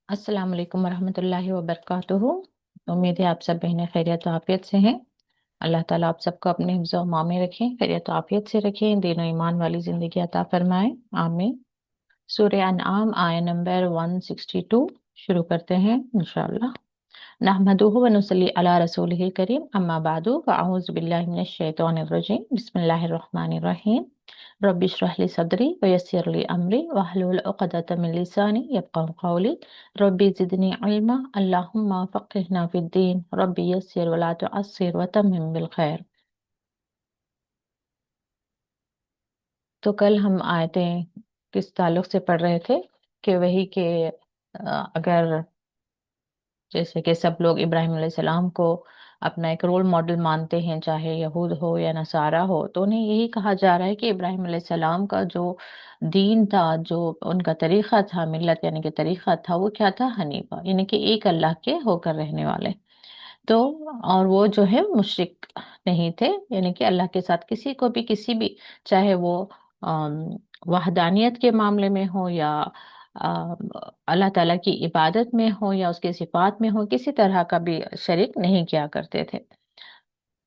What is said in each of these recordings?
अस्सलाम वालेकुम वरहमतुल्लाहि वबरकातुहू। उम्मीद है आप सब बहनें खैरियत और आफियत से हैं। अल्लाह ताला आप सबको अपने हिफ्ज़ और माँ में रखें, खैरियत और आफियत से रखें, दीन और ईमान वाली ज़िंदगी अता फरमाएं, आमीन। सूरह अनआम आया नंबर 162 शुरू करते हैं इंशाअल्लाह। नहमदुहु व नुसल्ली अला रसूलिहिल करीम, अम्मा बादु, फ़अऊज़ु बिल्लाहि मिनश शैतानिर रजीम, बिस्मिल्लाहिर रहमानिर रहीम। रब्बि इश्रह ली सदरी व यस्सिर ली अमरी वहलुल उक़दतम मिन लिसानी यफ़क़हू क़ौली। रब्बि ज़िदनी इल्मा, अल्लाहुम्मा फ़क़्हिना फ़िद्दीन, रब्बि यस्सिर व ला तुअस्सिर व तम्मिम बिल खैर। तो कल हम आयतें किस ताल्लुक से पढ़ रहे थे कि वही के अगर जैसे कि सब लोग इब्राहिम अलैहिस्सलाम को अपना एक रोल मॉडल मानते हैं, चाहे यहूद हो या नसारा हो, तो उन्हें यही कहा जा रहा है कि इब्राहिम अलैहिस्सलाम का जो दीन था, जो उनका तरीका था, मिल्लत यानी कि तरीका था, वो क्या था? हनीफा, यानी कि एक अल्लाह के होकर रहने वाले। तो और वो जो है मुशरिक नहीं थे, यानी कि अल्लाह के साथ किसी को भी किसी भी, चाहे वो वहदानियत के मामले में हो या अल्लाह ताला की इबादत में हो या उसके सिफात में हो, किसी तरह का भी शरीक नहीं किया करते थे।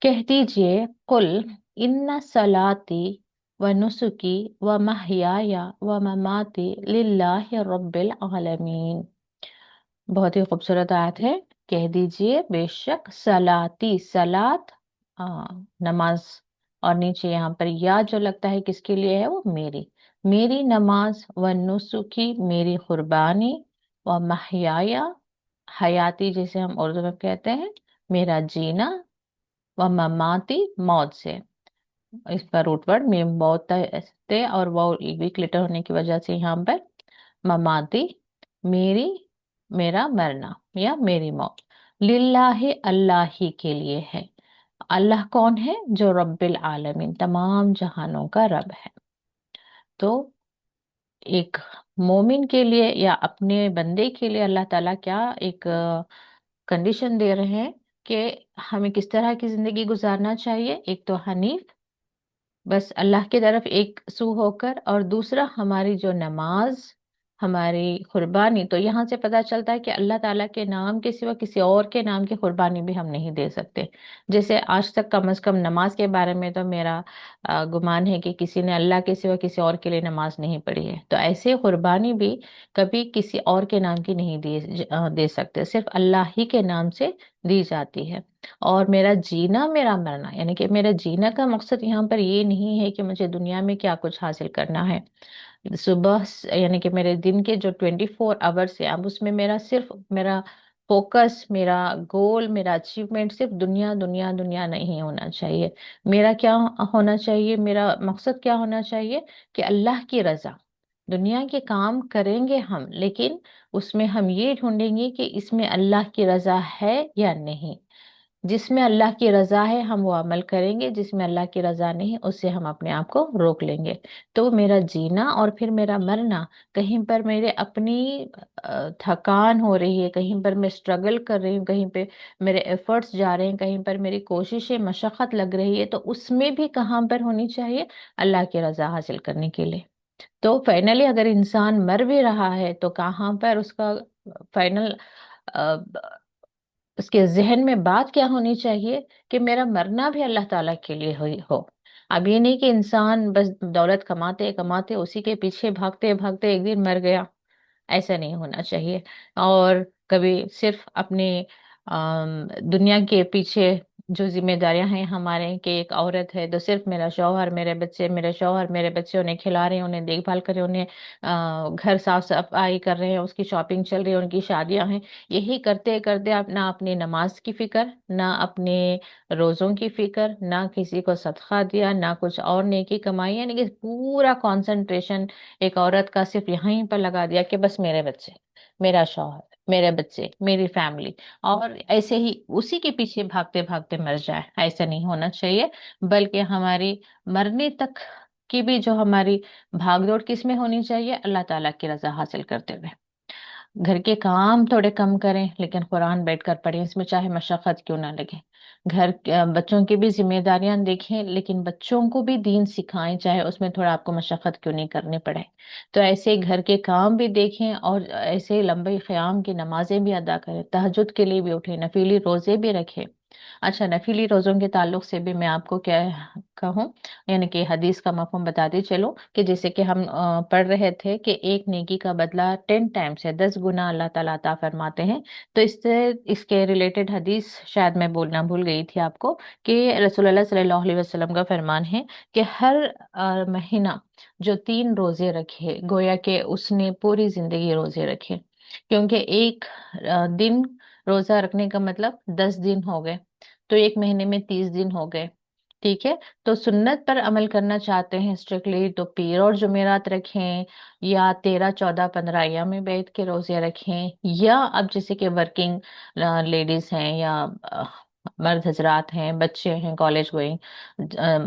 कह दीजिए, कुल इन्ना सलाती व नुसुकी व महयाया व ममाती लिल्लाहि रब्बिल आलमीन। बहुत ही खूबसूरत आयत है। कह दीजिए, बेशक सलाती, सलात नमाज, और नीचे यहाँ पर या जो लगता है किसके लिए है, वो मेरी नमाज, व नुसुकी मेरी कुर्बानी, व महयाया हयाती जिसे हम उर्दू में कहते हैं मेरा जीना, व ममाती मौत से, इस पर रूट वर्ड में मौत थे और वो वीक लेटर होने की वजह से यहाँ पर ममाती मेरी, मेरा मरना या मेरी मौत, लिल्लाहि अल्लाह ही के लिए है। अल्लाह कौन है? जो रब्बिल आलमीन, तमाम जहानों का रब है। तो एक मोमिन के लिए या अपने बंदे के लिए अल्लाह ताला क्या एक कंडीशन दे रहे हैं कि हमें किस तरह की जिंदगी गुजारना चाहिए। एक तो हनीफ, बस अल्लाह की तरफ एक सू होकर, और दूसरा हमारी जो नमाज, हमारी कुर्बानी। तो यहाँ से पता चलता है कि अल्लाह ताला के नाम के सिवा किसी और के नाम की कुर्बानी भी हम नहीं दे सकते। जैसे आज तक कम से कम नमाज के बारे में तो मेरा गुमान है कि किसी ने अल्लाह के सिवा किसी और के लिए नमाज नहीं पढ़ी है। तो ऐसे कुर्बानी भी कभी किसी और के नाम की नहीं दे सकते, सिर्फ अल्लाह ही के नाम से दी जाती है। और मेरा जीना मेरा मरना, यानी कि मेरा जीना का मकसद यहाँ पर ये नहीं है कि मुझे दुनिया में क्या कुछ हासिल करना है। यानी कि मेरे दिन के जो 24 आवर्स है, अब उसमें मेरा सिर्फ मेरा फोकस, मेरा गोल, मेरा अचीवमेंट सिर्फ दुनिया दुनिया दुनिया नहीं होना चाहिए। मेरा क्या होना चाहिए? मेरा मकसद क्या होना चाहिए? कि अल्लाह की रजा। दुनिया के काम करेंगे हम, लेकिन उसमें हम ये ढूंढेंगे कि इसमें अल्लाह की रजा है या नहीं। जिसमें अल्लाह की रजा है हम वो अमल करेंगे, जिसमें अल्लाह की रजा नहीं उससे हम अपने आप को रोक लेंगे। तो मेरा जीना और फिर मेरा मरना, कहीं पर मेरे अपनी थकान हो रही है, कहीं पर मैं स्ट्रगल कर रही हूँ, कहीं पे मेरे एफर्ट्स जा रहे हैं, कहीं पर मेरी कोशिशें मशक्कत लग रही है, तो उसमें भी कहाँ पर होनी चाहिए? अल्लाह की रजा हासिल करने के लिए। तो फाइनली अगर इंसान मर भी रहा है तो कहाँ पर उसका फाइनल, उसके जहन में बात क्या होनी चाहिए? कि मेरा मरना भी अल्लाह ताला के लिए हो। अब ये नहीं कि इंसान बस दौलत कमाते कमाते उसी के पीछे भागते भागते एक दिन मर गया, ऐसा नहीं होना चाहिए। और कभी सिर्फ अपने दुनिया के पीछे जो जिम्मेदारियां हैं हमारे, कि एक औरत है तो सिर्फ मेरा शौहर मेरे बच्चे, मेरे शौहर मेरे बच्चे, उन्हें खिला रहे हैं, उन्हें देखभाल कर रहे हैं, उन्हें घर साफ सफाई कर रहे हैं, उसकी शॉपिंग चल रही है, उनकी शादियां हैं। यही करते करते आप ना अपनी नमाज की फिक्र, ना अपने रोजों की फिक्र, ना किसी को सदका दिया, ना कुछ और नेकी कमाई, यानी कि पूरा कंसंट्रेशन एक औरत का सिर्फ यहीं पर लगा दिया कि बस मेरे बच्चे, मेरा शौहर, मेरे बच्चे, मेरी फैमिली, और ऐसे ही उसी के पीछे भागते भागते मर जाए। ऐसा नहीं होना चाहिए। बल्कि हमारी मरने तक की भी जो हमारी भागदौड़ किस में होनी चाहिए? अल्लाह ताला की रजा हासिल करते हुए। घर के काम थोड़े कम करें लेकिन कुरान बैठकर पढ़ें, इसमें चाहे मशक्कत क्यों ना लगे। बच्चों की भी जिम्मेदारियां देखें लेकिन बच्चों को भी दीन सिखाएं, चाहे उसमें थोड़ा आपको मशक्कत क्यों नहीं करनी पड़े। तो ऐसे ही घर के काम भी देखें और ऐसे ही लंबे क़याम की नमाजें भी अदा करें, तहज्जुद के लिए भी उठें, नफीली रोजे भी रखें। अच्छा, नफीली रोजों के ताल्लुक से भी मैं आपको क्या कहूँ, यानी कि हदीस का मफहूम बताती चलो कि जैसे कि हम पढ़ रहे थे कि एक नेकी का बदला 10 टाइम्स है, 10 गुना अल्लाह ताला अता फरमाते हैं। तो इससे इसके रिलेटेड हदीस शायद मैं बोलना भूल गई थी आपको, कि रसूलुल्लाह सल्लल्लाहु अलैहि वसल्लम का फरमान है कि हर महीना जो 3 रोजे रखे, गोया कि उसने पूरी जिंदगी रोजे रखे। क्योंकि एक दिन रोजा रखने का मतलब 10 दिन हो गए, तो एक महीने में 30 दिन हो गए। ठीक है। तो सुन्नत पर अमल करना चाहते हैं स्ट्रिक्टली, तो पीर और जुमेरात रखें, या 13, 14, 15 अय्याम में बैठ के रोजे रखें, या अब जैसे कि वर्किंग लेडीज हैं, या मर्द हजरात हैं, बच्चे हैं कॉलेज गोइंग,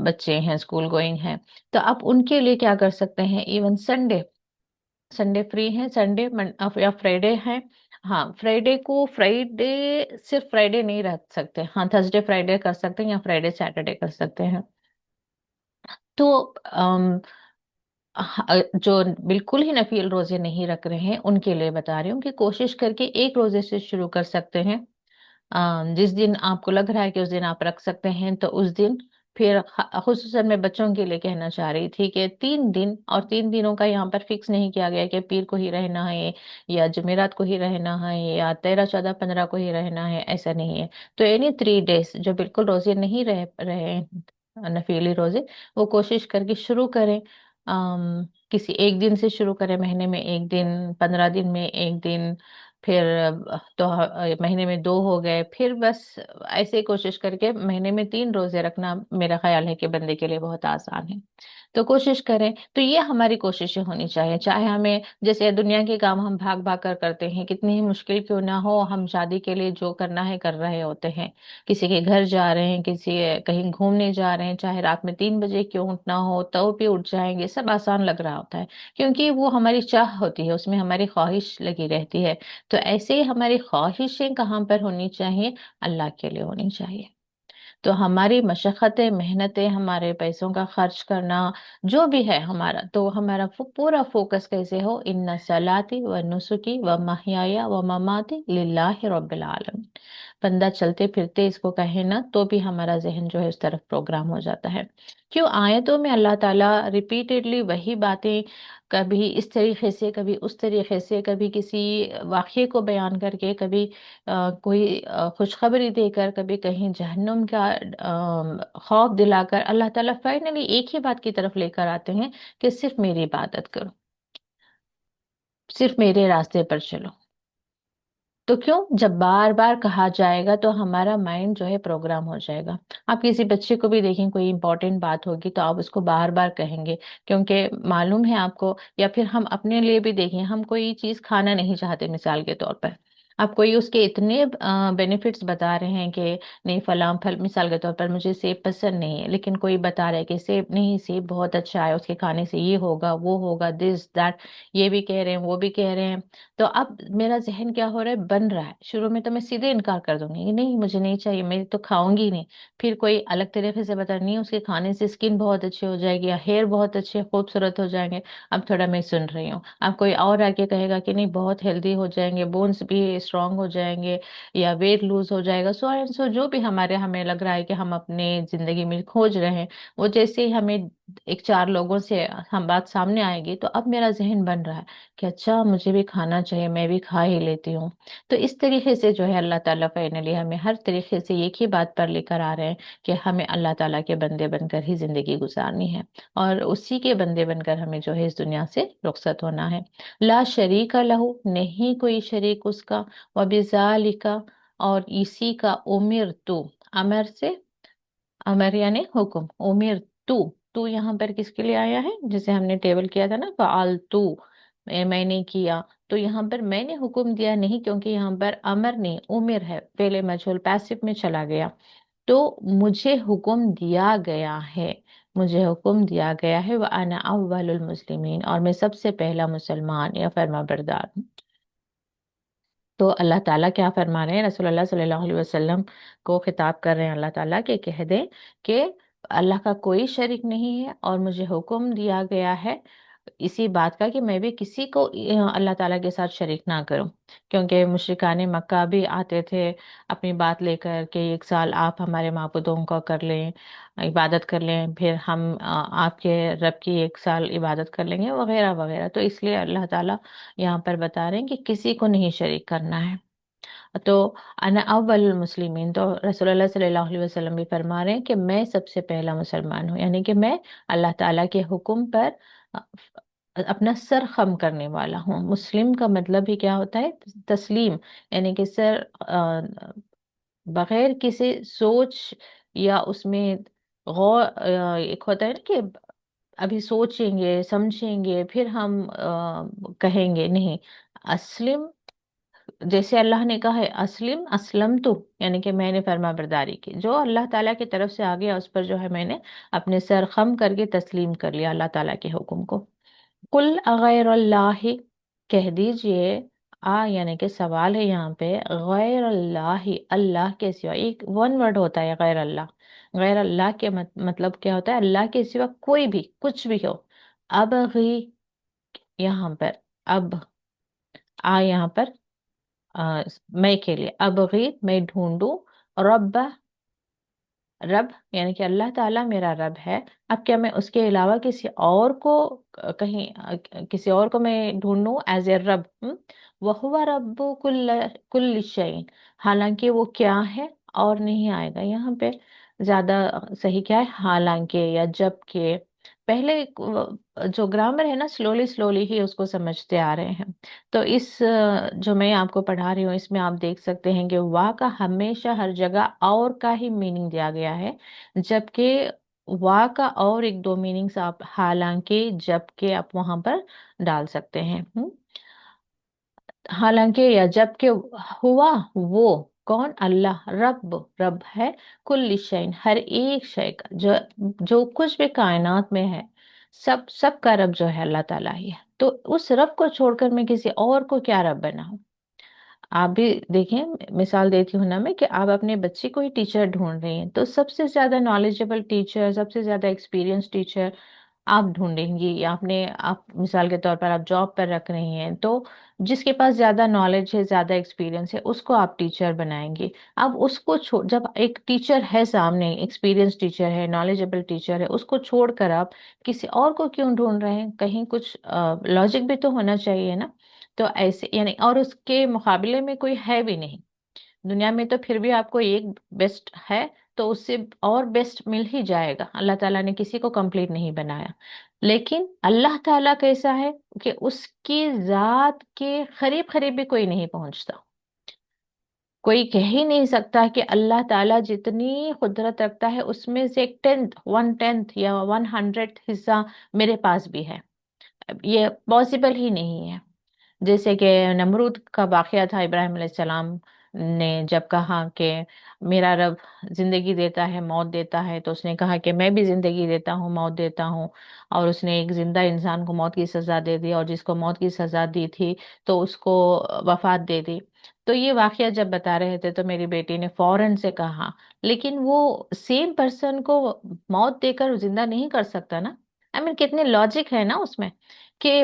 बच्चे हैं स्कूल गोइंग हैं, तो आप उनके लिए क्या कर सकते हैं, इवन संडे, संडे फ्री है, संडे या फ्राइडे है। हाँ, फ्राइडे को, फ्राइडे सिर्फ फ्राइडे नहीं रख सकते, हाँ थर्सडे फ्राइडे कर सकते हैं, या फ्राइडे सैटरडे कर सकते हैं। तो जो बिल्कुल ही नफील रोजे नहीं रख रहे हैं उनके लिए बता रही हूँ कि कोशिश करके एक रोजे से शुरू कर सकते हैं। जिस दिन आपको लग रहा है कि उस दिन आप रख सकते हैं तो उस दिन। फिर खुसूसन मैं बच्चों के लिए कहना चाह रही थी कि 3 दिन, और 3 दिनों का यहाँ पर फिक्स नहीं किया गया कि पीर को ही रहना है, या जुमेरात को ही रहना है, या 13, 14, 15 को ही रहना है, ऐसा नहीं है। तो एनी 3 डेज जो बिल्कुल रोजे नहीं रह रहे नफीली रोजे, वो कोशिश करके शुरू करें। किसी एक दिन से शुरू करें, महीने में एक दिन, 15 दिन में एक दिन, फिर तो महीने में 2 हो गए, फिर बस ऐसे ही कोशिश करके महीने में 3 रोजे रखना मेरा ख्याल है कि बंदे के लिए बहुत आसान है। तो कोशिश करें, तो ये हमारी कोशिशें होनी चाहिए, चाहे हमें जैसे दुनिया के काम हम भाग भाग कर करते हैं, कितनी ही मुश्किल क्यों ना हो, हम शादी के लिए जो करना है कर रहे होते हैं, किसी के घर जा रहे हैं, किसी कहीं घूमने जा रहे हैं, चाहे रात में 3 बजे क्यों उठना हो तो भी उठ जाएंगे, सब आसान लग रहा होता है, क्योंकि वो हमारी चाह होती है, उसमें हमारी ख्वाहिश लगी रहती है। तो ऐसे ही हमारी ख्वाहिशें कहाँ पर होनी चाहिए, अल्लाह के लिए होनी चाहिए। तो हमारी मशक्क़तें, मेहनतें, हमारे पैसों का खर्च करना, जो भी है हमारा, तो हमारा पूरा फोकस कैसे हो, इन्ना सलाती व नुसुकी व महयाया व ममाती लिल्लाहि रब्बिल आलमीन। बंदा चलते फिरते इसको कहे ना तो भी हमारा जहन जो है उस तरफ प्रोग्राम हो जाता है। क्यों, आयतों में अल्लाह ताला रिपीटेडली वही बातें, कभी इस तरीके से, कभी उस तरीके से, कभी किसी वाक़ये को बयान करके, कभी कोई खुशखबरी देकर, कभी कहीं जहन्नुम का खौफ दिलाकर, अल्लाह ताला फाइनली एक ही बात की तरफ लेकर आते हैं कि सिर्फ मेरी इबादत करो, सिर्फ मेरे रास्ते पर चलो। तो क्यों, जब बार बार कहा जाएगा तो हमारा माइंड जो है प्रोग्राम हो जाएगा। आप किसी बच्चे को भी देखें, कोई इंपॉर्टेंट बात होगी तो आप उसको बार बार कहेंगे, क्योंकि मालूम है आपको। या फिर हम अपने लिए भी देखें, हम कोई चीज खाना नहीं चाहते मिसाल के तौर पर, आप कोई उसके इतने बेनिफिट्स बता रहे हैं कि नहीं फलां फल, मिसाल के तौर पर मुझे सेब पसंद नहीं है, लेकिन कोई बता रहा है कि सेब नहीं, सेब बहुत अच्छा है, उसके खाने से ये होगा वो होगा, दिस दैट, ये भी कह रहे हैं वो भी कह रहे हैं। तो अब मेरा जहन क्या हो रहा है, बन रहा है। शुरू में तो मैं सीधे इनकार कर दूंगी कि नहीं मुझे नहीं चाहिए, मैं तो खाऊंगी ही नहीं। फिर कोई अलग तरीके से बता, नहीं उसके खाने से स्किन बहुत अच्छी हो जाएगी, या हेयर बहुत अच्छे खूबसूरत हो जाएंगे। अब थोड़ा मैं सुन रही हूँ, अब कोई और आके कहेगा कि नहीं बहुत हेल्दी हो जाएंगे, बोन्स भी स्ट्रांग हो जाएंगे, या वेट लूज हो जाएगा, सो एंड सो, जो भी हमें लग रहा है कि हम अपने जिंदगी में खोज रहे हैं, वो जैसे ही हमें एक चार लोगों से हम बात सामने आएगी, तो अब मेरा जहन बन रहा है कि अच्छा मुझे भी खाना चाहिए, मैं भी खा ही लेती हूँ। तो इस तरीके से जो है अल्लाह ताला फाइनली हमें हर तरीके से एक ही बात पर लेकर आ रहे हैं कि हमें अल्लाह ताला के बंदे बनकर ही जिंदगी गुजारनी है, और उसी के बंदे बनकर हमें जो है इस दुनिया से रुखसत होना है। ला शरीक लहू, नहीं कोई शरीक उसका, व बिजालिका, और इसी का उमिर तू, अमर से, अमर यानी हुक्म, उमिर तू यहाँ पर किसके लिए आया है, जैसे हमने टेबल किया था ना, फाल तू, मैंने किया। तो यहाँ पर मैंने हुक्म दिया नहीं, क्योंकि यहाँ पर अमर नहीं उमिर है, पहले मजहूल पैसिव में चला गया। तो मुझे हुक्म दिया गया है, मुझे हुक्म दिया गया है, वह अना अव्वलुल मुस्लिमीन, और मैं सबसे पहला मुसलमान या फर्मा बरदार हूँ। تو اللہ تعالیٰ کیا فرما رہے ہیں، رسول اللہ صلی اللہ علیہ وسلم کو خطاب کر رہے ہیں اللہ تعالیٰ کہ کہہ دیں کہ اللہ کا کوئی شریک نہیں ہے، اور مجھے حکم دیا گیا ہے اسی بات کا کہ میں بھی کسی کو اللہ تعالیٰ کے ساتھ شریک نہ کروں، کیونکہ مشرکان مکہ بھی آتے تھے اپنی بات لے کر کہ ایک سال آپ ہمارے معبودوں کا کر لیں، عبادت کر لیں، پھر ہم آپ کے رب کی ایک سال عبادت کر لیں گے وغیرہ وغیرہ۔ تو اس لیے اللہ تعالیٰ یہاں پر بتا رہے ہیں کہ کسی کو نہیں شریک کرنا ہے۔ تو انا اول المسلمین، تو رسول اللہ صلی اللہ علیہ وسلم بھی فرما رہے ہیں کہ میں سب سے پہلا مسلمان ہوں، یعنی کہ میں اللہ تعالیٰ کے حکم پر اپنا سر خم کرنے والا ہوں۔ مسلم کا مطلب ہی کیا ہوتا ہے؟ تسلیم، یعنی کہ سر بغیر کسی سوچ یا اس میں غور، ایک ہوتا ہے نا کہ ابھی سوچیں گے سمجھیں گے پھر ہم کہیں گے، نہیں، اسلم، جیسے اللہ نے کہا ہے اسلم اسلم تو، یعنی کہ میں نے فرما برداری کی، جو اللہ تعالیٰ کی طرف سے آ گیا اس پر جو ہے میں نے اپنے سر خم کر کے تسلیم کر لیا اللہ تعالیٰ کے حکم کو۔ قل اغیر اللہ، کہہ دیجئے، یعنی کہ سوال ہے یہاں پہ، غیر اللہ، اللہ کے سوا، ایک ون ورڈ ہوتا ہے غیر اللہ، غیر اللہ کے مطلب کیا ہوتا ہے؟ اللہ کے سوا کوئی بھی کچھ بھی ہو۔ ابغی، یہاں پر اب، یہاں پر میں کے لیے، ابغی میں ڈھونڈوں، رب، رب یعنی کہ اللہ تعالیٰ میرا رب ہے، اب کیا میں اس کے علاوہ کسی اور کو کسی اور کو میں ڈھونڈوں ایز اے رب؟ وَهُوَ رب کل شیء، حالانکہ وہ کیا ہے، اور نہیں آئے گا یہاں پہ زیادہ صحیح کیا ہے، حالانکہ یا جب کہ، پہلے جو گرامر ہے نا سلولی سلولی ہی اس کو سمجھتے آ رہے ہیں۔ تو اس جو میں آپ کو پڑھا رہی ہوں اس میں آپ دیکھ سکتے ہیں کہ وا کا ہمیشہ ہر جگہ اور کا ہی میننگ دیا گیا ہے، جبکہ وا کا اور ایک دو میننگز آپ حالانکہ جب کہ آپ وہاں پر ڈال سکتے ہیں۔ حالانکہ یا جب کہ ہوا وہ کون؟ اللہ، رب، رب ہے کل شین، ہر ایک شے کا، جو کچھ بھی کائنات میں ہے، سب کا رب جو ہے اللہ تعالیٰ ہی ہے۔ تو اس رب کو چھوڑ کر میں کسی اور کو کیا رب بناؤں؟ آپ بھی دیکھیں، مثال دیتی ہوں نا میں، کہ آپ اپنے بچے کو ہی ٹیچر ڈھونڈ رہی ہیں، تو سب سے زیادہ نالجبل ٹیچر، سب سے زیادہ ایکسپیرینس ٹیچر آپ ڈھونڈیں گی، یا آپ مثال کے طور پر آپ جاب پر رکھ رہی ہیں تو جس کے پاس زیادہ نالج ہے، زیادہ ایکسپیرینس ہے، اس کو آپ ٹیچر بنائیں گی۔ اب اس کو جب ایک ٹیچر ہے سامنے، ایکسپیرینس ٹیچر ہے، نالجبل ٹیچر ہے، اس کو چھوڑ کر آپ کسی اور کو کیوں ڈھونڈ رہے ہیں؟ کہیں کچھ لاجک بھی تو ہونا چاہیے نا۔ تو ایسے یعنی، اور اس کے مقابلے میں کوئی ہے بھی نہیں دنیا میں، تو پھر بھی آپ کو ایک بیسٹ ہے تو اس سے اور بیسٹ مل ہی جائے گا۔ اللہ تعالیٰ نے کسی کو کمپلیٹ نہیں بنایا، لیکن اللہ تعالیٰ کیسا ہے کہ اس کی ذات کے قریب قریب بھی کوئی نہیں پہنچتا۔ کوئی کہہ ہی نہیں سکتا کہ اللہ تعالیٰ جتنی قدرت رکھتا ہے اس میں سے ایک 1/10 یا 100 حصہ میرے پاس بھی ہے، یہ پاسبل ہی نہیں ہے۔ جیسے کہ نمرود کا واقعہ تھا، ابراہیم علیہ السلام نے جب کہا کہ میرا رب زندگی دیتا ہے موت دیتا ہے، تو اس نے کہا کہ میں بھی زندگی دیتا ہوں موت دیتا ہوں، اور اس نے ایک زندہ انسان کو موت کی سزا دے دی، اور جس کو موت کی سزا دی تھی تو اس کو وفات دے دی۔ تو یہ واقعہ جب بتا رہے تھے تو میری بیٹی نے فوراً سے کہا، لیکن وہ سیم پرسن کو موت دے کر زندہ نہیں کر سکتا نا۔ کتنے لاجک ہے نا اس میں، کہ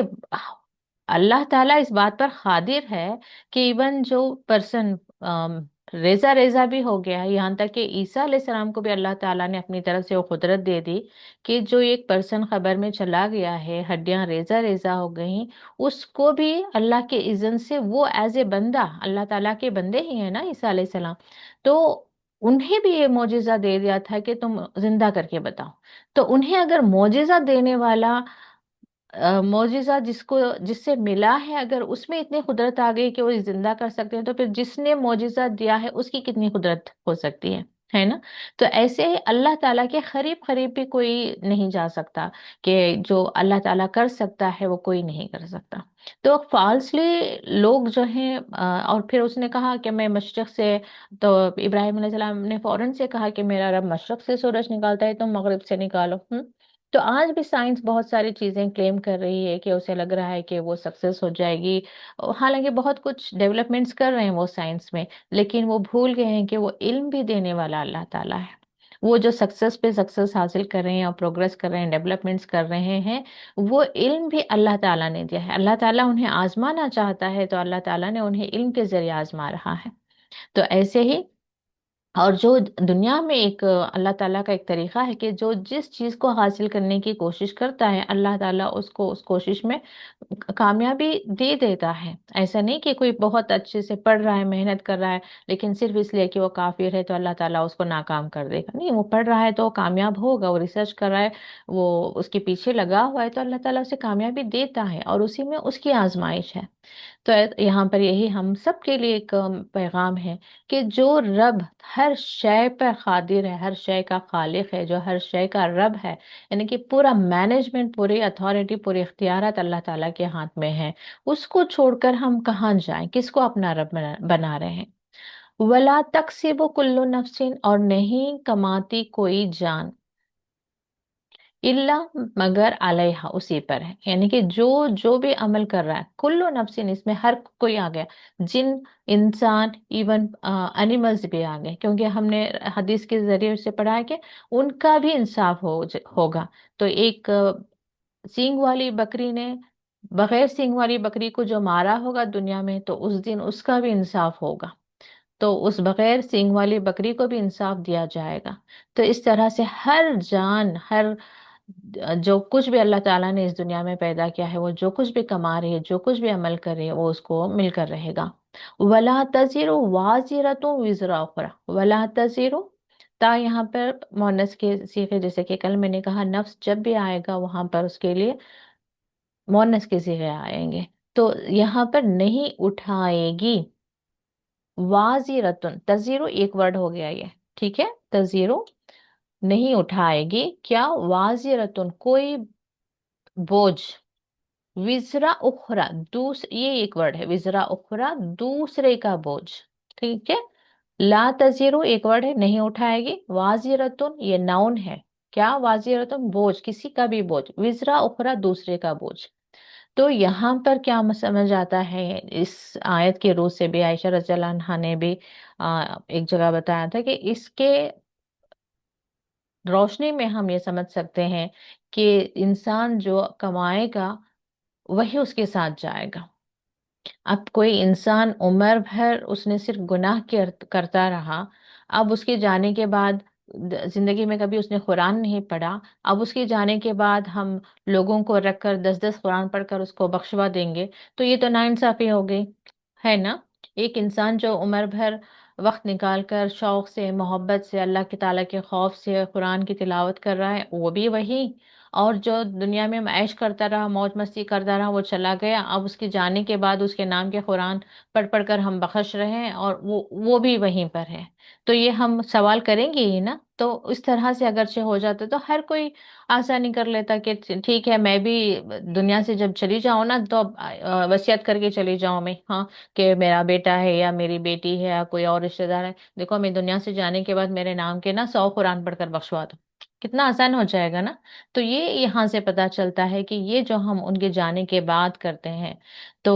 اللہ تعالیٰ اس بات پر قادر ہے کہ ایون جو پرسن ریزہ ریزہ بھی ہو گیا ہے، یہاں تک کہ عیسیٰ علیہ السلام کو بھی اللہ تعالیٰ نے اپنی طرف سے وہ قدرت دے دی کہ جو ایک پرسن قبر میں چلا گیا ہے، ہڈیاں ریزہ ریزہ ہو گئیں، اس کو بھی اللہ کے اذن سے وہ ایز اے بندہ، اللہ تعالیٰ کے بندے ہی ہیں نا عیسیٰ علیہ السلام، تو انہیں بھی یہ معجزہ دے دیا تھا کہ تم زندہ کر کے بتاؤ۔ تو انہیں اگر معجزہ دینے والا، معجزہ جس سے ملا ہے، اگر اس میں اتنی قدرت آ گئی کہ وہ زندہ کر سکتے ہیں، تو پھر جس نے معجزہ دیا ہے اس کی کتنی قدرت ہو سکتی ہے نا؟ تو ایسے ہی اللہ تعالیٰ کے قریب قریب بھی کوئی نہیں جا سکتا، کہ جو اللہ تعالیٰ کر سکتا ہے وہ کوئی نہیں کر سکتا۔ تو فالسلی لوگ جو ہیں، اور پھر اس نے کہا کہ میں مشرق سے، تو ابراہیم علیہ السلام نے فوراً سے کہا کہ میرا رب مشرق سے سورج نکالتا ہے، تم مغرب سے نکالو۔ تو آج بھی سائنس بہت ساری چیزیں کلیم کر رہی ہے کہ اسے لگ رہا ہے کہ وہ سکسیس ہو جائے گی، حالانکہ بہت کچھ ڈیولپمنٹس کر رہے ہیں وہ سائنس میں، لیکن وہ بھول گئے ہیں کہ وہ علم بھی دینے والا اللہ تعالیٰ ہے۔ وہ جو سکسیس پہ سکسیس حاصل کر رہے ہیں اور پروگرس کر رہے ہیں، ڈیولپمنٹس کر رہے ہیں، وہ علم بھی اللہ تعالیٰ نے دیا ہے۔ اللہ تعالیٰ انہیں آزمانا چاہتا ہے تو اللہ تعالیٰ نے انہیں علم کے ذریعے آزما رہا ہے۔ تو ایسے ہی، اور جو دنیا میں ایک اللہ تعالیٰ کا ایک طریقہ ہے کہ جو جس چیز کو حاصل کرنے کی کوشش کرتا ہے، اللہ تعالیٰ اس کو اس کوشش میں کامیابی دے دیتا ہے۔ ایسا نہیں کہ کوئی بہت اچھے سے پڑھ رہا ہے، محنت کر رہا ہے، لیکن صرف اس لیے کہ وہ کافر ہے تو اللہ تعالیٰ اس کو ناکام کر دے گا، نہیں، وہ پڑھ رہا ہے تو وہ کامیاب ہوگا، وہ ریسرچ کر رہا ہے، وہ اس کے پیچھے لگا ہوا ہے تو اللہ تعالیٰ اسے کامیابی دیتا ہے، اور اسی میں اس کی آزمائش ہے۔ تو یہاں پر یہی ہم سب کے لیے ایک پیغام ہے کہ جو رب ہر شے پر قادر ہے، ہر شے کا خالق ہے، جو ہر شے کا رب ہے، یعنی کہ پورا مینجمنٹ، پوری اتھارٹی، پورے اختیارات اللہ تعالیٰ کے ہاتھ میں ہے، اس کو چھوڑ کر ہم کہاں جائیں، کس کو اپنا رب بنا رہے ہیں؟ ولا تکسب کل نفس، اور نہیں کماتی کوئی جان، اللہ مگر علیہ، اسی پر ہے، یعنی کہ جو جو بھی عمل کر رہا ہے، کلو نفسن، اس میں ہر کوئی آ گیا، جن، انسان، ایون اینیملز بھی آ گئے، کیونکہ ہم نے حدیث کے ذریعے سے پڑھا ہے کہ ان کا بھی انصاف ہوگا۔ تو ایک سینگ والی بکری نے بغیر سینگ والی بکری کو جو مارا ہوگا دنیا میں، تو اس دن اس کا بھی انصاف ہوگا، تو اس بغیر سینگ والی بکری کو بھی انصاف دیا جائے گا۔ تو اس طرح سے ہر جان، ہر جو کچھ بھی اللہ تعالیٰ نے اس دنیا میں پیدا کیا ہے، وہ جو کچھ بھی کما رہی ہے، جو کچھ بھی عمل کر رہی ہے، وہ اس کو مل کر رہے گا۔ ولا تزر وازرۃ وزر اخرى، ولا تزر، تا یہاں پر مؤنث کے صیغے، جیسے کہ کل میں نے کہا، نفس جب بھی آئے گا وہاں پر اس کے لیے مؤنث کے صیغے آئیں گے، تو یہاں پر نہیں اٹھائے گی، وازرتن، تزیرو ایک ورڈ ہو گیا یہ، ٹھیک ہے، تزیرو نہیں اٹھائے گی، کیا، وازرتن کوئی بوجھ، وزرا اخرا، یہ ایک ورڈ ہے، وزرا اخرا، دوسرے کا بوجھ، ٹھیک ہے، لا تزیرو ایک ورڈ ہے، نہیں اٹھائے گی، وازرتن یہ ناؤن ہے، کیا، وازرتن بوجھ، کسی کا بھی بوجھ، وزرا اخرا دوسرے کا بوجھ۔ تو یہاں پر کیا سمجھ آتا ہے اس آیت کے روح سے بھی، عائشہ رضی اللہ عنہا نے بھی ایک جگہ بتایا تھا کہ اس کے روشنی میں ہم یہ سمجھ سکتے ہیں کہ انسان جو کمائے گا وہی اس کے ساتھ جائے گا۔ اب کوئی انسان عمر بھر اس نے صرف گناہ کرتا رہا، اب اس کے جانے کے بعد زندگی میں کبھی اس نے قرآن نہیں پڑھا، اب اس کے جانے کے بعد ہم لوگوں کو رکھ کر 10 10 قرآن پڑھ کر اس کو بخشوا دیں گے، تو یہ تو ناانصافی ہو گئی، ہے نا؟ ایک انسان جو عمر بھر وقت نکال کر شوق سے، محبت سے، اللہ کے تعالیٰ کے خوف سے قرآن کی تلاوت کر رہا ہے، وہ بھی وہی، اور جو دنیا میں عیش کرتا رہا، موج مستی کرتا رہا، وہ چلا گیا، اب اس کے جانے کے بعد اس کے نام کے قرآن پڑھ پڑھ کر ہم بخش رہے ہیں، اور وہ بھی وہیں پر ہے۔ تو یہ ہم سوال کریں گے ہی نا؟ تو اس طرح سے اگرچہ ہو جاتا تو ہر کوئی آسانی کر لیتا کہ ٹھیک ہے، میں بھی دنیا سے جب چلی جاؤں نا تو اب وصیت کر کے چلی جاؤں میں، ہاں، کہ میرا بیٹا ہے یا میری بیٹی ہے یا کوئی اور رشتہ دار ہے، دیکھو میں دنیا سے جانے کے بعد میرے نام کے نا 100 قرآن پڑھ کر بخشوا دو، کتنا آسان ہو جائے گا نا؟ تو یہ یہاں سے پتا چلتا ہے کہ یہ جو ہم ان کے جانے کے بعد کرتے ہیں تو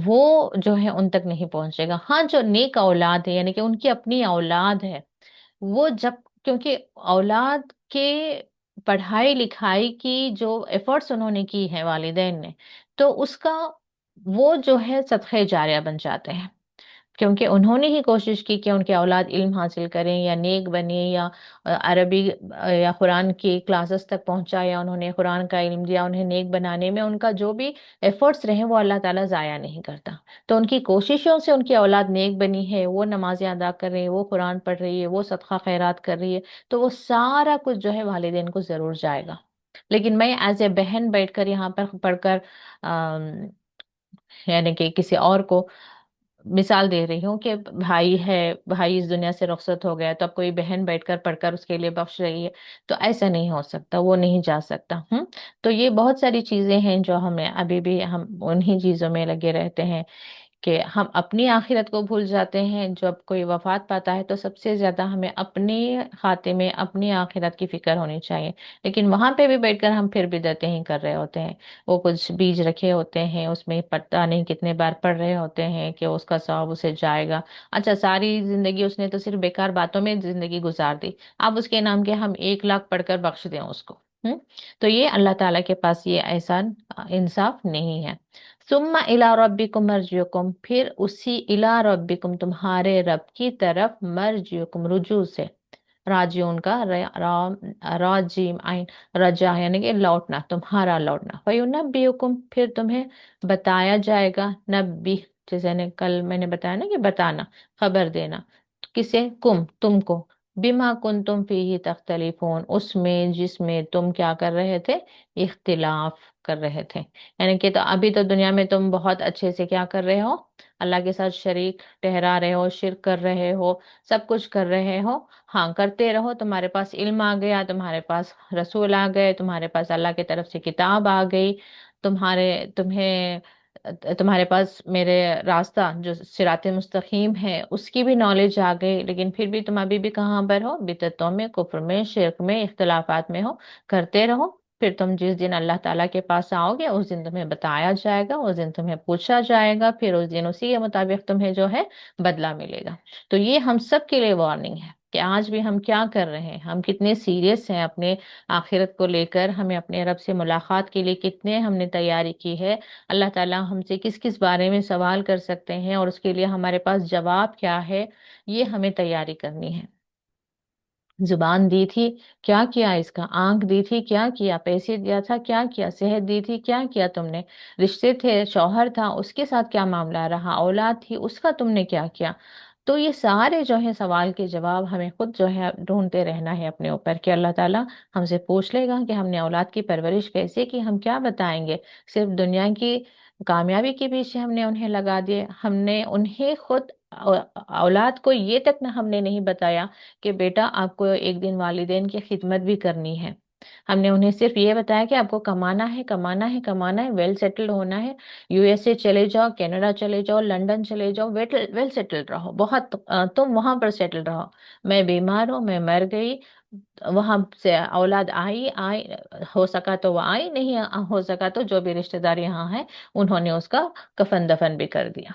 وہ جو ہے ان تک نہیں پہنچے گا۔ ہاں، جو نیک اولاد ہے، یعنی کہ ان کی اپنی اولاد ہے، وہ جب، کیونکہ اولاد کے پڑھائی لکھائی کی جو ایفرٹس انہوں نے کی ہے والدین نے، تو اس کا وہ جو ہے صدقہ جاریہ بن جاتے ہیں، کیونکہ انہوں نے ہی کوشش کی کہ ان کے اولاد علم حاصل کریں یا نیک بنے، یا عربی یا قرآن کی کلاسز تک پہنچا، یا انہوں نے قرآن کا علم دیا، انہیں نیک بنانے میں ان کا جو بھی ایفرٹس رہے وہ اللہ تعالیٰ ضائع نہیں کرتا۔ تو ان کی کوششوں سے ان کی اولاد نیک بنی ہے، وہ نمازیں ادا کر رہی ہے، وہ قرآن پڑھ رہی ہے، وہ صدقہ خیرات کر رہی ہے، تو وہ سارا کچھ جو ہے والدین کو ضرور جائے گا۔ لیکن میں ایز اے بہن بیٹھ کر یہاں پر پڑھ کر یعنی کہ کسی اور کو مثال دے رہی ہوں کہ بھائی ہے، بھائی اس دنیا سے رخصت ہو گیا، تو اب کوئی بہن بیٹھ کر پڑھ کر اس کے لیے بخش رہی ہے، تو ایسا نہیں ہو سکتا، وہ نہیں جا سکتا۔ تو یہ بہت ساری چیزیں ہیں جو ہمیں ابھی بھی ہم انہی چیزوں میں لگے رہتے ہیں کہ ہم اپنی آخرت کو بھول جاتے ہیں. جب کوئی وفات پاتا ہے تو سب سے زیادہ ہمیں اپنے خاتے میں اپنی آخرت کی فکر ہونی چاہیے. لیکن وہاں پہ بھی بیٹھ کر ہم پھر بدعتیں ہی کر رہے ہوتے ہیں. وہ کچھ بیج رکھے ہوتے ہیں، اس میں پتہ نہیں کتنے بار پڑھ رہے ہوتے ہیں کہ اس کا ثواب اسے جائے گا. اچھا، ساری زندگی اس نے تو صرف بیکار باتوں میں زندگی گزار دی، اب اس کے نام کے ہم 1 لاکھ پڑھ کر بخش دیں اس کو. تو یہ اللہ تعالیٰ کے پاس یہ احسان انصاف نہیں ہے. ثم الی ربکم مرجعکم، پھر اسی الی ربکم تمہارے رب کی طرف، مرجعکم رجوع سے، راجعون کا راجیم عین، رجا یعنی کہ لوٹنا، تمہارا لوٹنا. فینبئکم، پھر تمہیں بتایا جائے گا. نبی جیسے کل میں نے بتایا نا کہ بتانا، خبر دینا. کسے؟ تم کو. بما کنتم فیہ تختلفون، اس میں جس میں تم کیا کر رہے تھے؟ اختلاف کر رہے تھے. یعنی کہ تو ابھی تو دنیا میں تم بہت اچھے سے کیا کر رہے ہو؟ اللہ کے ساتھ شریک ٹھہرا رہے ہو، شرک کر رہے ہو، سب کچھ کر رہے ہو. ہاں کرتے رہو، تمہارے پاس علم آ گیا، تمہارے پاس رسول آ گئے، تمہارے پاس اللہ کی طرف سے کتاب آ گئی، تمہیں تمہارے پاس میرے راستہ جو صراط مستقیم ہے اس کی بھی نالج آ گئی. لیکن پھر بھی تم ابھی بھی کہاں پر ہو؟ بدعتوں میں، کفر میں، شرک میں، اختلافات میں ہو. کرتے رہو، پھر تم جس دن اللہ تعالیٰ کے پاس آؤ گے اس دن تمہیں بتایا جائے گا، اس دن تمہیں پوچھا جائے گا، پھر اس دن اسی کے مطابق تمہیں جو ہے بدلہ ملے گا. تو یہ ہم سب کے لیے وارننگ ہے کہ آج بھی ہم کیا کر رہے ہیں، ہم کتنے سیریس ہیں اپنے آخرت کو لے کر، ہمیں اپنے رب سے ملاقات کے لیے کتنے ہم نے تیاری کی ہے. اللہ تعالیٰ ہم سے کس کس بارے میں سوال کر سکتے ہیں اور اس کے لیے ہمارے پاس جواب کیا ہے، یہ ہمیں تیاری کرنی ہے. زبان دی تھی، کیا کیا اس کا؟ آنکھ دی تھی، کیا کیا؟ پیسے دیا تھا، کیا کیا؟ صحت دی تھی، کیا کیا تم نے؟ رشتے تھے، شوہر تھا، اس کے ساتھ کیا معاملہ رہا؟ اولاد تھی، اس کا تم نے کیا کیا؟ تو یہ سارے جو ہے سوال کے جواب ہمیں خود جو ہے ڈھونڈتے رہنا ہے اپنے اوپر، کہ اللہ تعالیٰ ہم سے پوچھ لے گا کہ ہم نے اولاد کی پرورش کیسے کی، ہم کیا بتائیں گے؟ صرف دنیا کی کامیابی کے پیچھے ہم نے انہیں لگا دیے، ہم نے انہیں خود اولاد کو یہ تک نہ ہم نے نہیں بتایا کہ بیٹا آپ کو ایک دن والدین کی خدمت بھی کرنی ہے. ہم نے انہیں صرف یہ بتایا کہ آپ کو کمانا ہے، کمانا ہے، کمانا ہے، ویل سیٹلڈ ہونا ہے. یو ایس اے چلے جاؤ، کینیڈا چلے جاؤ، لنڈن چلے جاؤ، ویل سیٹلڈ رہو، بہت تم وہاں پر سیٹل رہو. میں بیمار ہوں، میں مر گئی، وہاں سے اولاد آئی ہو سکا تو وہ آئی، نہیں ہو سکا تو جو بھی رشتہ دار یہاں ہیں انہوں نے اس کا کفن دفن بھی کر دیا.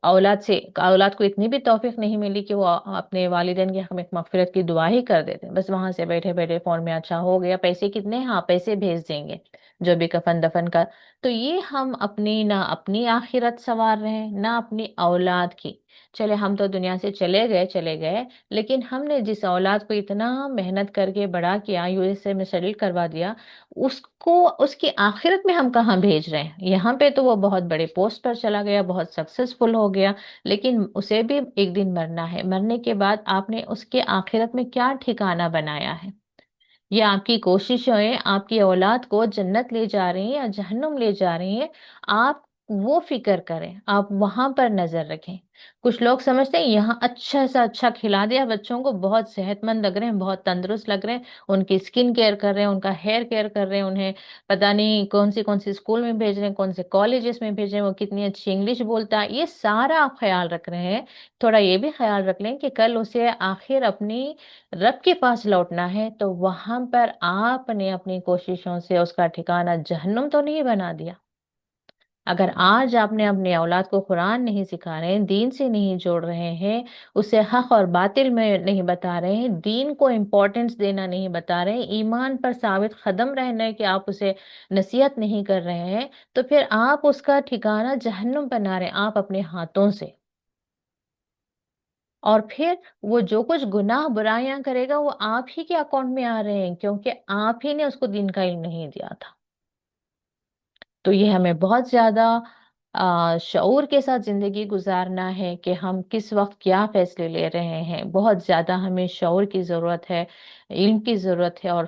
اولاد کو اتنی بھی توفیق نہیں ملی کہ وہ اپنے والدین کی ہمیں مغفرت کی دعا ہی کر دیتے، بس وہاں سے بیٹھے بیٹھے فون میں اچھا ہو گیا، پیسے کتنے؟ ہاں پیسے بھیج دیں گے جو بھی کفن دفن کا. تو یہ ہم اپنی نہ اپنی آخرت سنوار رہے ہیں نہ اپنی اولاد کی. چلے ہم تو دنیا سے چلے گئے، لیکن ہم نے جس اولاد کو اتنا محنت کر کے بڑا کیا، یو ایس اے میں سیٹل کروا دیا، اس کو اس کی آخرت میں ہم کہاں بھیج رہے ہیں؟ یہاں پہ تو وہ بہت بڑے پوسٹ پر چلا گیا، بہت سکسیسفل ہو گیا، لیکن اسے بھی ایک دن مرنا ہے. مرنے کے بعد آپ نے اس کے آخرت میں کیا ٹھکانہ بنایا ہے؟ یہ آپ کی کوششیں آپ کی اولاد کو جنت لے جا رہی ہیں یا جہنم لے جا رہی ہیں؟ آپ وہ فکر کریں، آپ وہاں پر نظر رکھیں. کچھ لوگ سمجھتے ہیں یہاں اچھا سا اچھا کھلا دیا بچوں کو، بہت صحت مند لگ رہے ہیں، بہت تندرست لگ رہے ہیں، ان کی اسکن کیئر کر رہے ہیں، ان کا ہیئر کیئر کر رہے ہیں، انہیں پتہ نہیں کون سی اسکول میں بھیج رہے ہیں، کون سے کالجز میں بھیج رہے ہیں، وہ کتنی اچھی انگلش بولتا ہے، یہ سارا آپ خیال رکھ رہے ہیں. تھوڑا یہ بھی خیال رکھ لیں کہ کل اسے آخر اپنی رب کے پاس لوٹنا ہے، تو وہاں پر آپ نے اپنی کوششوں سے اس کا ٹھکانہ جہنم تو نہیں بنا دیا. اگر آج آپ نے اپنے اولاد کو قرآن نہیں سکھا رہے ہیں، دین سے نہیں جوڑ رہے ہیں، اسے حق اور باطل میں نہیں بتا رہے ہیں، دین کو امپورٹنس دینا نہیں بتا رہے ہیں، ایمان پر ثابت قدم رہنا کہ آپ اسے نصیحت نہیں کر رہے ہیں، تو پھر آپ اس کا ٹھکانہ جہنم بنا رہے ہیں آپ اپنے ہاتھوں سے. اور پھر وہ جو کچھ گناہ برائیاں کرے گا وہ آپ ہی کے اکاؤنٹ میں آ رہے ہیں، کیونکہ آپ ہی نے اس کو دین کا علم نہیں دیا تھا. تو یہ ہمیں بہت زیادہ شعور کے ساتھ زندگی گزارنا ہے کہ ہم کس وقت کیا فیصلے لے رہے ہیں. بہت زیادہ ہمیں شعور کی ضرورت ہے، علم کی ضرورت ہے، اور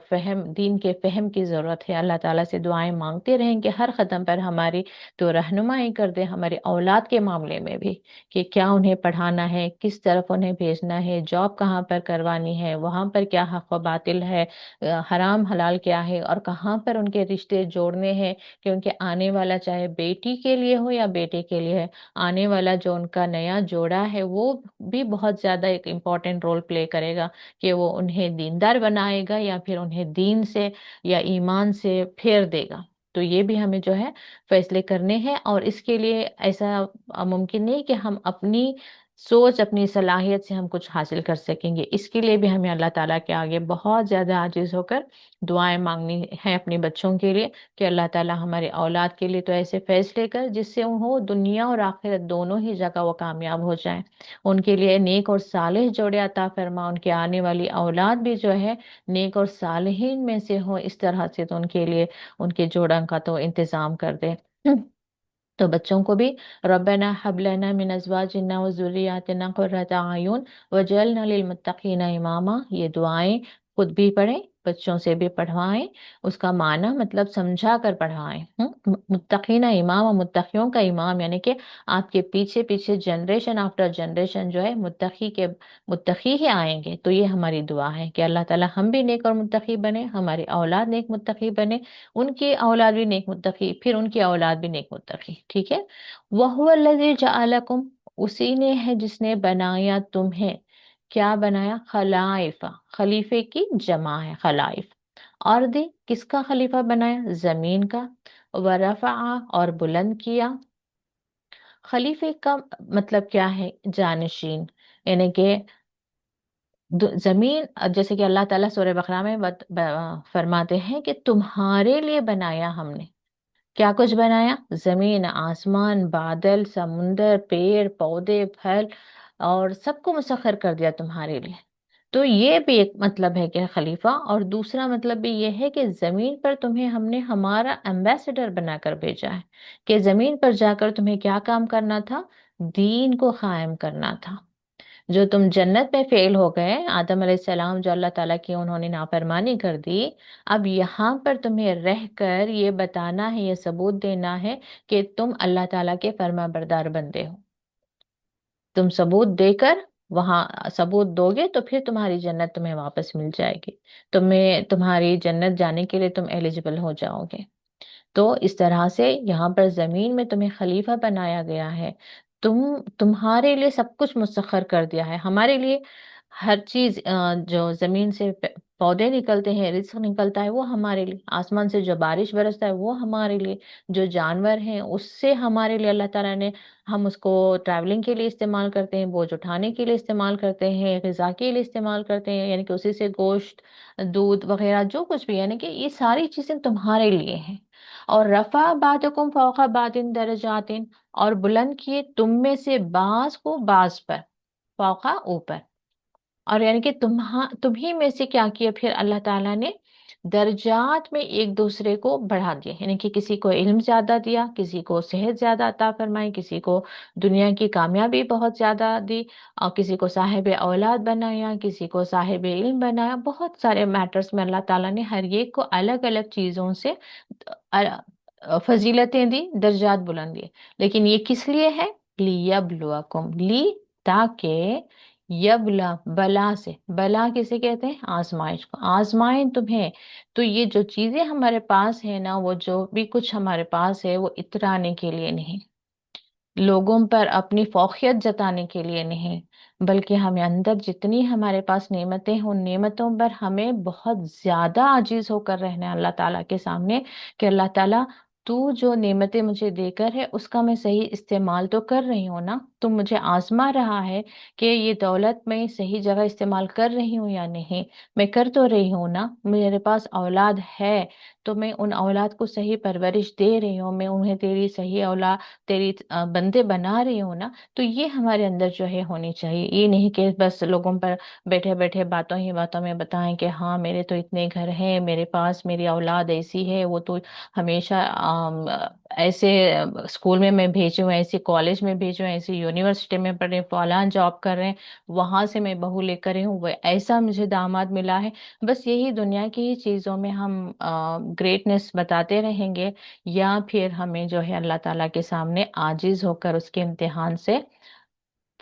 دین کے فہم کی ضرورت ہے. اللہ تعالیٰ سے دعائیں مانگتے رہیں کہ ہر قدم پر ہماری تو رہنمائی کر دے، ہمارے اولاد کے معاملے میں بھی، کہ کیا انہیں پڑھانا ہے، کس طرف انہیں بھیجنا ہے، جاب کہاں پر کروانی ہے، وہاں پر کیا حق و باطل ہے، حرام حلال کیا ہے، اور کہاں پر ان کے رشتے جوڑنے ہیں. کیونکہ آنے والا چاہے بیٹی کے لیے ہو या बेटे के लिए है, आने वाला जो उनका नया जोड़ा है वो भी बहुत ज्यादा एक इम्पोर्टेंट रोल प्ले करेगा कि वो उन्हें दीनदार बनाएगा या फिर उन्हें दीन से या ईमान से फेर देगा। तो ये भी हमें जो है फैसले करने हैं, और इसके लिए ऐसा मुमकिन नहीं कि हम अपनी सोच अपनी सलाहियत से हम कुछ हासिल कर सकेंगे। इसके लिए भी हमें अल्लाह ताला के आगे बहुत ज़्यादा आजिज होकर दुआएं मांगनी है अपने बच्चों के लिए, कि अल्लाह ताला हमारे औलाद के लिए तो ऐसे फैसले कर जिससे वो दुनिया और आखिरत दोनों ही जगह वो कामयाब हो जाएं। उनके लिए नेक और सालेह जोड़े अता फरमा, उनके आने वाली औलाद भी जो है नेक और सालेहीन में से हो, इस तरह से तो उनके लिए उनके जोड़ों का तो इंतजाम कर दे। तो बच्चों को भी रब्बना हब लना मिन अज़वाजिना व ज़ुर्रिय्यातिना क़ुर्रता अयुन वजअलना लिलमुत्तक़ीना इमामा, ये दुआएं खुद भी पढ़ें, बच्चों से भी पढ़वाएं, उसका माना मतलब समझा कर पढ़वाएं। मुत्तक़ीना इमामा, मुत्तक़ियों का इमाम, यानी कि आपके पीछे पीछे जनरेशन आफ्टर जनरेशन जो है मुत्तक़ी ही आएंगे। तो ये हमारी दुआ है कि अल्लाह ताला हम भी नेक और मुत्तक़ी बने, हमारी औलाद नेक मुत्तक़ी बने, उनकी औलाद भी नेक मुत्तकी, फिर उनकी औलाद भी नेक मुत्तकी। ठीक है। वहुवल्लज़ी जअलकुम, उसी ने है जिसने बनाया तुम्हें, क्या बनाया, खलाइफा, खलीफे की जमा है खलाइफ। अर्द, किसका खलीफा बनाया, जमीन का। वरफा, और बुलंद किया। खलीफे का मतलब क्या है, जानशीन, यानी कि जमीन, जैसे कि अल्लाह ताला सूरह बकरा में फरमाते हैं कि तुम्हारे लिए बनाया हमने, क्या कुछ बनाया, जमीन, आसमान, बादल, समुंदर, पेड़ पौधे, फल, और सबको मुसख्खर कर दिया तुम्हारे लिए। तो ये भी एक मतलब है कि खलीफा, और दूसरा मतलब भी ये है कि जमीन पर तुम्हें हमने हमारा एम्बेसडर बनाकर भेजा है, कि जमीन पर जाकर तुम्हें क्या काम करना था, दीन को कायम करना था। जो तुम जन्नत में फेल हो गए, आदम अलैहिस्सलाम जो अल्लाह ताला की उन्होंने नाफरमानी कर दी, अब यहाँ पर तुम्हें रहकर ये बताना है, ये सबूत देना है कि तुम अल्लाह ताला के फर्मा बरदार बंदे हो। तुम सबूत देकर वहां सबूत दोगे तो फिर तुम्हारी जन्नत तुम्हें वापस मिल जाएगी, तुम्हें तुम्हारी जन्नत जाने के लिए तुम एलिजिबल हो जाओगे। तो इस तरह से यहाँ पर जमीन में तुम्हें खलीफा बनाया गया है। तुम्हारे लिए सब कुछ मुसख्खर कर दिया है, हमारे लिए हर चीज, जो जमीन से पौधे निकलते हैं, रिज्क निकलता है, वो हमारे लिए, आसमान से जो बारिश बरसता है वो हमारे लिए, जो जानवर हैं उससे हमारे लिए अल्लाह ताला ने, हम उसको ट्रैवलिंग के लिए इस्तेमाल करते हैं, बोझ उठाने के लिए इस्तेमाल करते हैं, ग़िज़ा के लिए इस्तेमाल करते हैं, यानी कि उसी से गोश्त, दूध वगैरह जो कुछ भी, यानी कि ये सारी चीजें तुम्हारे लिए हैं। और रफा बादकुम फौका बादिन दरजातिन, और बुलंद किए तुम में से बाज को बाज पर, फौका ऊपर, और यानी कि तुम्ही में से क्या किया फिर अल्लाह ताला ने, दर्जात में एक दूसरे को बढ़ा दिया, यानी कि किसी को इल्म ज्यादा दिया, किसी को सेहत ज्यादा अता फरमाई, किसी को दुनिया की कामयाबी बहुत ज्यादा दी, और किसी को साहिब औलाद बनाया, किसी को साहिब इल्म बनाया। बहुत सारे मैटर्स में अल्लाह ताला ने हर एक को अलग अलग चीजों से फजीलतें दी, दर्जात बुलंद दिए। लेकिन ये किस लिए है, लियब्लुवकुम, ली, ताकि, यबला, बला से, बला किसे कहते हैं, आजमाइश को, आजमाएं तुम्हें। तो ये जो चीजें हमारे पास है ना, वो जो भी कुछ हमारे पास है, वो इतराने के लिए नहीं, लोगों पर अपनी फौखियत जताने के लिए नहीं, बल्कि हमें अंदर जितनी हमारे पास नेमतें हैं, उन नेमतों पर हमें बहुत ज्यादा आजीज होकर रहना है अल्लाह ताला के सामने, कि अल्लाह ताला, तू जो नेमतें मुझे देकर है उसका मैं सही इस्तेमाल तो कर रही हूँ ना, तू मुझे आजमा रहा है कि ये दौलत मैं सही जगह इस्तेमाल कर रही हूँ या नहीं, मैं कर तो रही हूँ ना, मेरे पास औलाद है तो मैं उन औलाद को सही परवरिश दे रही हूँ, मैं उन्हें तेरी सही औलाद, तेरी बंदे बना रही हो ना। तो ये हमारे अंदर जो है होनी चाहिए, ये नहीं कि बस लोगों पर बैठे बैठे बातों ही बातों में बताएं कि हाँ मेरे तो इतने घर हैं, मेरे पास मेरी औलाद ऐसी है, वो तो हमेशा ऐसे स्कूल में मैं भेजूं, ऐसे कॉलेज में भेजूं, ऐसी यूनिवर्सिटी में पढ़े, फलान जॉब कर रहे हैं, वहां से मैं बहू लेकर आई हूँ, वो ऐसा मुझे दामाद मिला है। बस यही दुनिया की ही चीजों में हम ग्रेटनेस बताते रहेंगे, या फिर हमें जो है अल्लाह ताला के सामने आजिज होकर उसके इम्तिहान से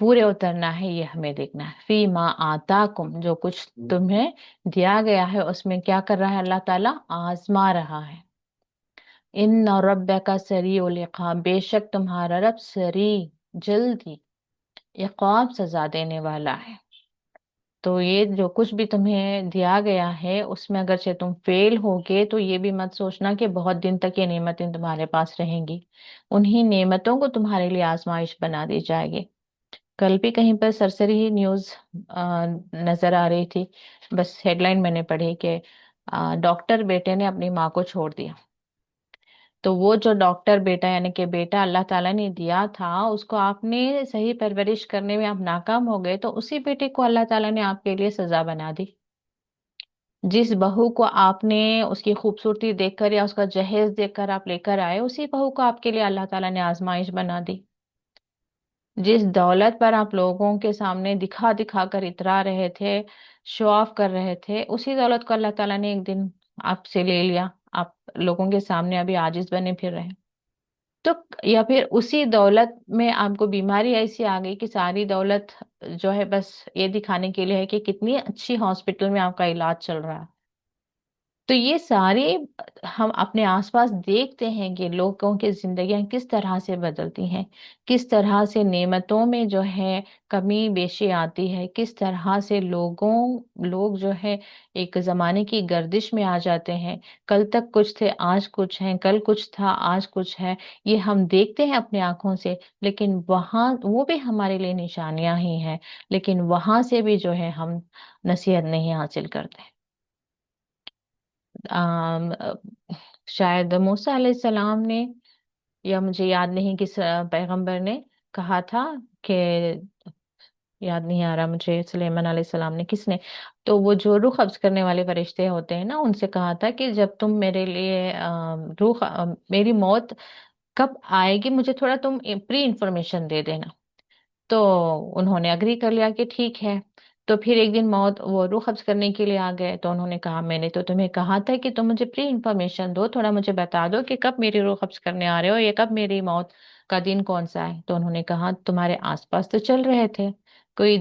पूरे उतरना है, ये हमें देखना है। फी मा आताकुम, जो कुछ तुम्हें दिया गया है उसमें क्या कर रहा है अल्लाह ताला, आजमा रहा है। ان रब्बका सरीउल इक़ाब, बेशक तुम्हारा रब सरी, जल्दी, इक़ाब, सजा देने वाला है। तो ये जो कुछ भी तुम्हें दिया गया है उसमें अगर से तुम फेल होगे तो ये भी मत सोचना कि बहुत दिन तक ये नेमतें तुम्हारे पास रहेंगी। उन्हीं नेमतों को तुम्हारे लिए आजमाइश बना दी जाएगी। कल भी कहीं पर सरसरी ही न्यूज़ नजर आ रही थी, बस हेडलाइन मैंने पढ़ी कि डॉक्टर बेटे ने अपनी माँ को छोड़ दिया। तो वो जो डॉक्टर बेटा यानी कि बेटा अल्लाह ताला ने दिया था, उसको आपने सही परवरिश करने में आप नाकाम हो गए, तो उसी बेटे को अल्लाह ताला ने आपके लिए सजा बना दी। जिस बहू को आपने उसकी खूबसूरती देखकर या उसका जहेज देखकर आप लेकर आए, उसी बहू को आपके लिए अल्लाह ताला ने आजमाइश बना दी। जिस दौलत पर आप लोगों के सामने दिखा दिखा कर इतरा रहे थे, शो ऑफ कर रहे थे, उसी दौलत को अल्लाह ताला ने एक दिन आपसे ले लिया। आप लोगों के सामने अभी आजिज बने फिर रहे। तो या फिर उसी दौलत में आपको बीमारी ऐसी आ गई कि सारी दौलत जो है बस ये दिखाने के लिए है कि कितनी अच्छी हॉस्पिटल में आपका इलाज चल रहा है। तो ये सारे हम अपने आसपास देखते हैं कि लोगों की जिंदगियां किस तरह से बदलती हैं, किस तरह से नेमतों में जो है कमी बेशी आती है, किस तरह से लोग जो है एक जमाने की गर्दिश में आ जाते हैं। कल तक कुछ थे, आज कुछ हैं, कल कुछ था, आज कुछ है। ये हम देखते हैं अपनी आंखों से, लेकिन वहां वो भी हमारे लिए निशानियां ही हैं। लेकिन वहां से भी जो है हम नसीहत नहीं हासिल करते। आम, अ, शायद मूसा अलैहिस्सलाम ने, या मुझे याद नहीं किस पैगंबर ने कहा था कि, याद नहीं आ रहा मुझे, सुलेमान अलैहिस्सलाम ने, किसने, तो वो जो रूह कब्ज करने वाले फरिश्ते होते हैं ना, उनसे कहा था कि जब तुम मेरे लिए मेरी मौत कब आएगी, मुझे थोड़ा तुम प्री इंफॉर्मेशन दे देना। तो उन्होंने अग्री कर लिया कि ठीक है। तो फिर एक दिन मौत वो रूह कब्ज करने के लिए आ गए, तो उन्होंने कहा मैंने तो तुम्हें कहा था कि तुम मुझे प्री इंफॉर्मेशन दो, थोड़ा मुझे बता दो कि कब मेरी रूह कब्ज करने आ रहे हो, ये कब मेरी मौत का दिन कौन सा है। तो उन्होंने कहा तुम्हारे आसपास तो चल रहे थे, कोई